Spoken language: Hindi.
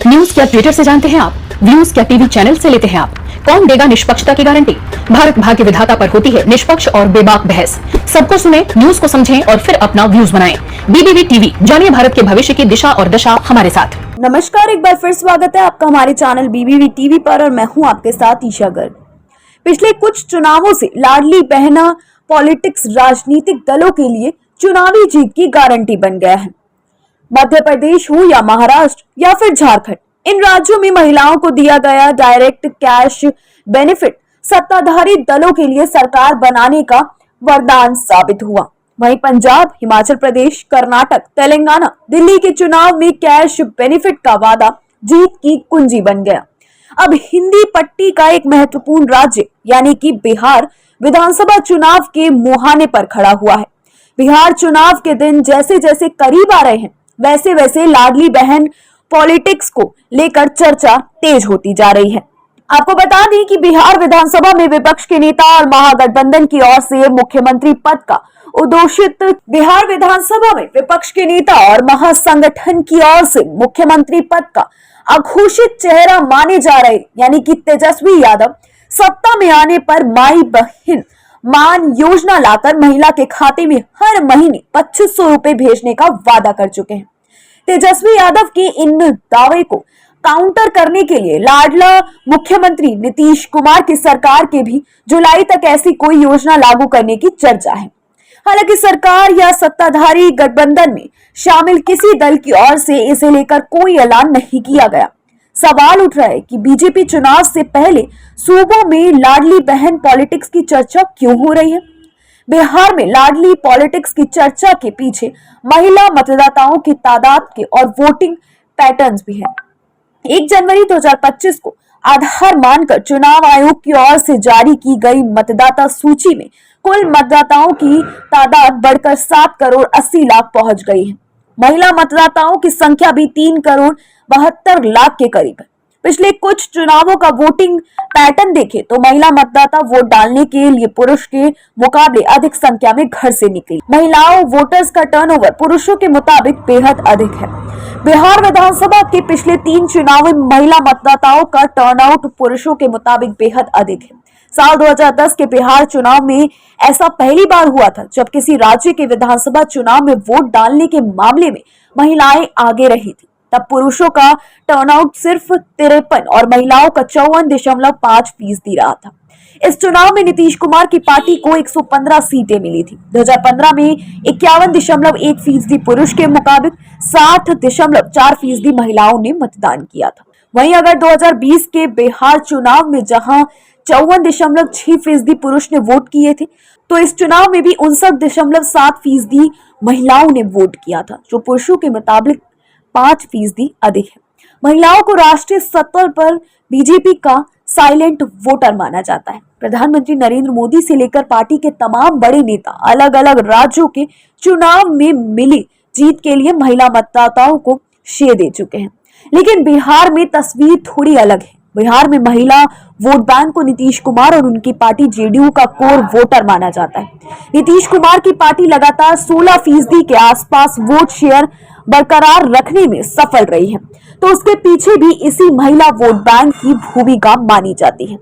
न्यूज क्या ट्विटर से जानते हैं आप? व्यूज क्या टीवी चैनल से लेते हैं आप? कौन देगा निष्पक्षता की गारंटी? भारत भाग्य विधाता पर होती है निष्पक्ष और बेबाक बहस। सबको सुने, न्यूज को समझें और फिर अपना व्यूज बनाएं। बीबीवी टीवी, जानिए भारत के भविष्य की दिशा और दशा हमारे साथ। नमस्कार, एक बार फिर स्वागत है आपका हमारे चैनल बीबीवी टीवी पर और मैं हूं आपके साथ ईशा गर्ग। पिछले कुछ चुनावों से लाडली बहना पॉलिटिक्स राजनीतिक दलों के लिए चुनावी जीत की गारंटी बन गया है। मध्य प्रदेश हो या महाराष्ट्र या फिर झारखंड, इन राज्यों में महिलाओं को दिया गया डायरेक्ट कैश बेनिफिट सत्ताधारी दलों के लिए सरकार बनाने का वरदान साबित हुआ। वहीं पंजाब, हिमाचल प्रदेश, कर्नाटक, तेलंगाना, दिल्ली के चुनाव में कैश बेनिफिट का वादा जीत की कुंजी बन गया। अब हिंदी पट्टी का एक महत्वपूर्ण राज्य यानी कि बिहार विधानसभा चुनाव के मुहाने पर खड़ा हुआ है। बिहार चुनाव के दिन जैसे जैसे करीब आ रहे हैं, वैसे वैसे लाडली बहन पॉलिटिक्स को लेकर चर्चा तेज होती जा रही है। आपको बता दें कि बिहार विधानसभा में विपक्ष के नेता और महागठबंधन की ओर से मुख्यमंत्री पद का उद्घोषित बिहार विधानसभा में विपक्ष के नेता और महासंगठन की ओर से मुख्यमंत्री पद का अघोषित चेहरा माने जा रहे यानी कि तेजस्वी यादव सत्ता में आने पर माई बहन मान योजना लाकर महिला के खाते में हर महीने 2500 रुपए भेजने का वादा कर चुके हैं। तेजस्वी यादव के इन दावे को काउंटर करने के लिए लाडला मुख्यमंत्री नीतीश कुमार की सरकार के भी जुलाई तक ऐसी कोई योजना लागू करने की चर्चा है। हालांकि सरकार या सत्ताधारी गठबंधन में शामिल किसी दल की ओर से इसे लेकर कोई ऐलान नहीं किया गया। सवाल उठ रहा है कि बीजेपी चुनाव से पहले सूबों में लाडली बहन पॉलिटिक्स की चर्चा क्यों हो रही है? बिहार में लाडली पॉलिटिक्स की चर्चा के पीछे महिला मतदाताओं की तादाद के और वोटिंग पैटर्न्स भी है। 1 जनवरी 2025 को आधार मानकर चुनाव आयोग की ओर से जारी की गई मतदाता सूची में कुल मतदाताओं की तादाद बढ़कर 7 करोड़ 80 लाख पहुंच गई है। महिला मतदाताओं की संख्या भी 3 करोड़ 72 लाख के करीब है। पिछले कुछ चुनावों का वोटिंग पैटर्न देखें तो महिला मतदाता वोट डालने के लिए पुरुष के मुकाबले अधिक संख्या में घर से निकली। महिलाओं वोटर्स का टर्नओवर पुरुषों के मुताबिक बेहद अधिक है। बिहार विधानसभा के पिछले 3 चुनावों में महिला मतदाताओं का टर्नआउट पुरुषों के मुताबिक बेहद अधिक है। साल 2010 के बिहार चुनाव में ऐसा पहली बार हुआ था जब किसी राज्य के विधानसभा चुनाव में वोट डालने के मामले में महिलाएं आगे रही थी। तब पुरुषों का टर्नआउट सिर्फ 53 और महिलाओं का 54.5% रहा था। इस चुनाव में नीतीश कुमार की पार्टी को 115 सीटें मिली थी। 2015 में 51.1% पुरुष के मुकाबले 60.4% महिलाओं ने मतदान किया था। वहीं अगर 2020 के बिहार चुनाव में जहां 54.6% पुरुष ने वोट किए थे, तो इस चुनाव में भी 59.7% महिलाओं ने वोट किया था, जो पुरुषों के मुताबिक 5% अधिक है। महिलाओं को राष्ट्रीय स्तर पर बीजेपी का साइलेंट वोटर माना जाता है। प्रधानमंत्री नरेंद्र मोदी से लेकर पार्टी के तमाम बड़े नेता अलग अलग राज्यों के चुनाव में मिली जीत के लिए महिला मतदाताओं को श्रेय दे चुके हैं। लेकिन बिहार में तस्वीर थोड़ी अलग है। बिहार में महिला वोट बैंक को नीतीश कुमार और उनकी पार्टी जेडीयू का कोर वोटर माना जाता है। नीतीश कुमार की पार्टी लगातार 16% के आसपास वोट शेयर बरकरार रखने में सफल रही है, तो उसके पीछे भी इसी महिला वोट बैंक की भूमिका मानी जाती है।